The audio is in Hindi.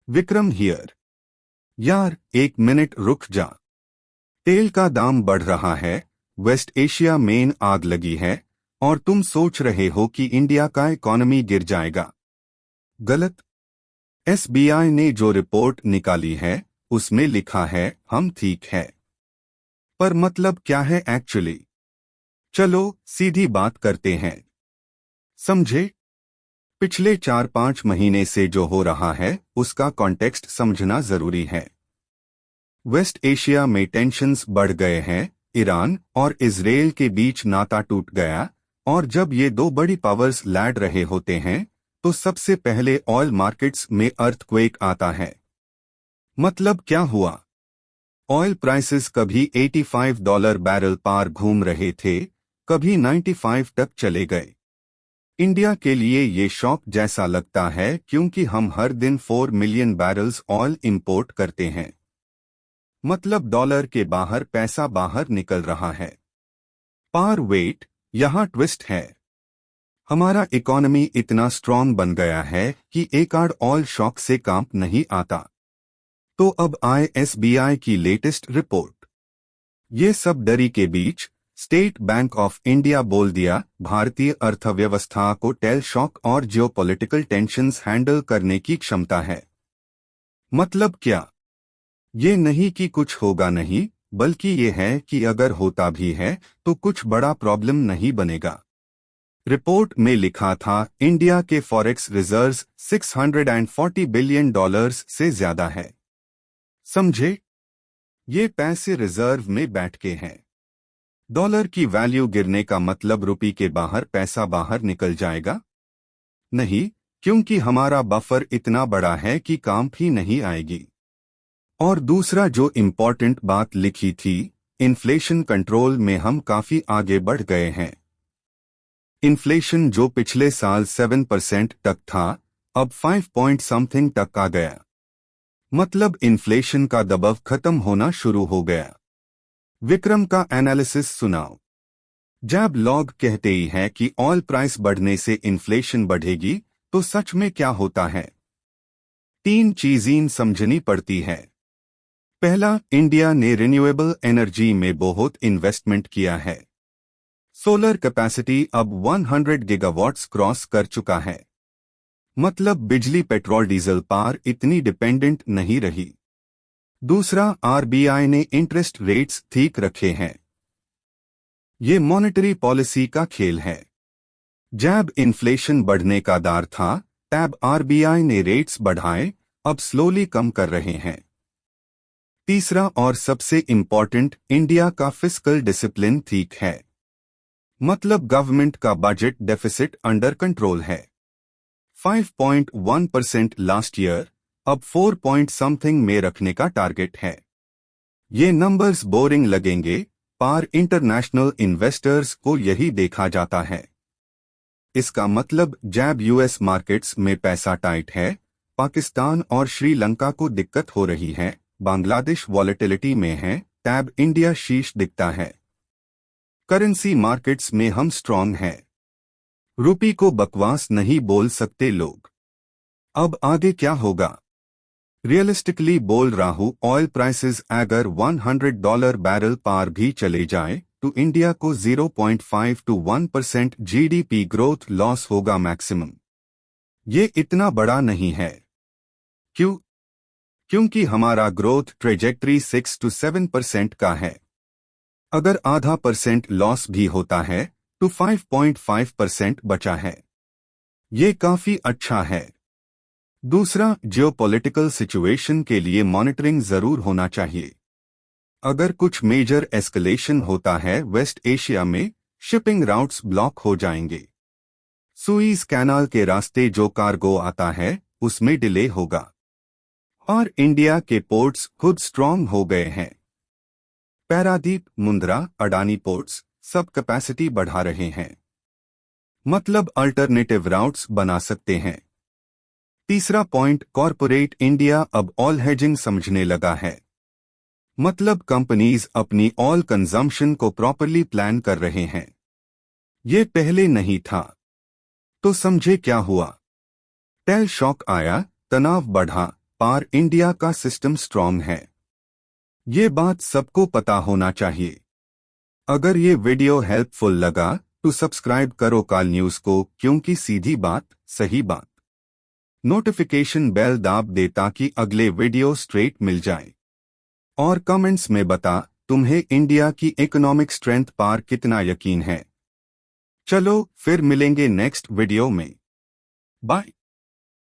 विक्रम हियर। यार एक मिनट रुक जा। तेल का दाम बढ़ रहा है, वेस्ट एशिया में आग लगी है और तुम सोच रहे हो कि इंडिया का इकोनॉमी गिर जाएगा। गलत। एसबीआई ने जो रिपोर्ट निकाली है उसमें लिखा है हम ठीक है। पर मतलब क्या है एक्चुअली? चलो सीधी बात करते हैं। समझे? पिछले 4-5 महीने से जो हो रहा है उसका कॉन्टेक्स्ट समझना जरूरी है। वेस्ट एशिया में टेंशन्स बढ़ गए हैं, ईरान और इजराइल के बीच नाता टूट गया, और जब ये दो बड़ी पावर्स लड़ रहे होते हैं तो सबसे पहले ऑयल मार्केट्स में अर्थक्वेक आता है। मतलब क्या हुआ? ऑयल प्राइसेस कभी $85 बैरल पार घूम रहे थे, कभी 95 तक चले गए। इंडिया के लिए ये शॉक जैसा लगता है क्योंकि हम हर दिन 4 मिलियन बैरल्स ऑयल इंपोर्ट करते हैं। मतलब डॉलर के बाहर पैसा बाहर निकल रहा है। पार वेट, यहाँ ट्विस्ट है। हमारा इकोनॉमी इतना स्ट्रांग बन गया है कि एक आड़ ऑयल शॉक से काम नहीं आता। तो अब आए एसबीआई की लेटेस्ट रिपोर्ट। ये सब डरी के बीच स्टेट बैंक ऑफ इंडिया बोल दिया भारतीय अर्थव्यवस्था को टेल शॉक और जियोपॉलिटिकल टेंशन्स हैंडल करने की क्षमता है। मतलब क्या? ये नहीं कि कुछ होगा नहीं, बल्कि ये है कि अगर होता भी है तो कुछ बड़ा प्रॉब्लम नहीं बनेगा। रिपोर्ट में लिखा था इंडिया के फॉरेक्स रिजर्व्स $640 बिलियन से ज्यादा है। समझे? ये पैसे रिजर्व में बैठ के हैं। डॉलर की वैल्यू गिरने का मतलब रुपये के बाहर पैसा बाहर निकल जाएगा? नहीं, क्योंकि हमारा बफर इतना बड़ा है कि काम ही नहीं आएगी। और दूसरा जो इम्पोर्टेंट बात लिखी थी, इन्फ्लेशन कंट्रोल में हम काफी आगे बढ़ गए हैं। इन्फ्लेशन जो पिछले साल 7% तक था, अब 5 पॉइंट समथिंग तक आ गया। मतलब इन्फ्लेशन का दबाव खत्म होना शुरू हो गया। विक्रम का एनालिसिस सुनाओ। जब लोग कहते ही हैं कि ऑयल प्राइस बढ़ने से इन्फ्लेशन बढ़ेगी, तो सच में क्या होता है? 3 चीजें समझनी पड़ती है। पहला, इंडिया ने रिन्यूएबल एनर्जी में बहुत इन्वेस्टमेंट किया है। सोलर कैपेसिटी अब 100 गीगावाट्स क्रॉस कर चुका है। मतलब बिजली पेट्रोल डीजल पर इतनी डिपेंडेंट नहीं रही। दूसरा, आरबीआई ने इंटरेस्ट रेट्स ठीक रखे हैं। ये मॉनेटरी पॉलिसी का खेल है। जब इन्फ्लेशन बढ़ने का दार था, तब आरबीआई ने रेट्स बढ़ाए, अब स्लोली कम कर रहे हैं। तीसरा और सबसे इम्पोर्टेंट, इंडिया का फिस्कल डिसिप्लिन ठीक है। मतलब गवर्नमेंट का बजट डेफिसिट अंडर कंट्रोल है। 5.1% लास्ट ईयर, अब 4 पॉइंट समथिंग में रखने का टारगेट है। ये नंबर्स बोरिंग लगेंगे, पर इंटरनेशनल इन्वेस्टर्स को यही देखा जाता है। इसका मतलब जब यूएस मार्केट्स में पैसा टाइट है, पाकिस्तान और श्रीलंका को दिक्कत हो रही है, बांग्लादेश वॉलेटिलिटी में है, तब इंडिया शीर्ष दिखता है। करेंसी मार्केट्स में हम स्ट्रांग हैं। रुपये को बकवास नहीं बोल सकते लोग। अब आगे क्या होगा? रियलिस्टिकली बोल रहा हूं, ऑयल प्राइसेस अगर $100 बैरल पार भी चले जाए तो इंडिया को 0.5 to 1% जीडीपी ग्रोथ लॉस होगा मैक्सिमम। ये इतना बड़ा नहीं है। क्यों? क्योंकि हमारा ग्रोथ ट्रेजेक्टरी 6 to 7% का है। अगर आधा % लॉस भी होता है तो 5.5% बचा है। ये काफी अच्छा है। दूसरा, जियोपॉलिटिकल सिचुएशन के लिए मॉनिटरिंग जरूर होना चाहिए। अगर कुछ मेजर एस्केलेशन होता है वेस्ट एशिया में, शिपिंग राउट्स ब्लॉक हो जाएंगे। सुईज कैनाल के रास्ते जो कार्गो आता है उसमें डिले होगा। और इंडिया के पोर्ट्स खुद स्ट्रांग हो गए हैं। पैरादीप, मुंद्रा, अडानी पोर्ट्स सब कैपेसिटी बढ़ा रहे हैं। मतलब अल्टरनेटिव राउट्स बना सकते हैं। तीसरा पॉइंट, कॉरपोरेट इंडिया अब ऑयल हेजिंग समझने लगा है। मतलब कंपनीज अपनी ऑयल कंजम्पशन को प्रॉपरली प्लान कर रहे हैं। ये पहले नहीं था। तो समझे क्या हुआ? टेल शॉक आया, तनाव बढ़ा, पार इंडिया का सिस्टम स्ट्रांग है। ये बात सबको पता होना चाहिए। अगर ये वीडियो हेल्पफुल लगा तो सब्सक्राइब करो काल न्यूज़ को, क्योंकि सीधी बात सही बात। नोटिफिकेशन बेल दाब दे ताकि अगले वीडियो स्ट्रेट मिल जाए। और कमेंट्स में बता तुम्हें इंडिया की इकोनॉमिक स्ट्रेंथ पार कितना यकीन है। चलो फिर मिलेंगे नेक्स्ट वीडियो में। बाय।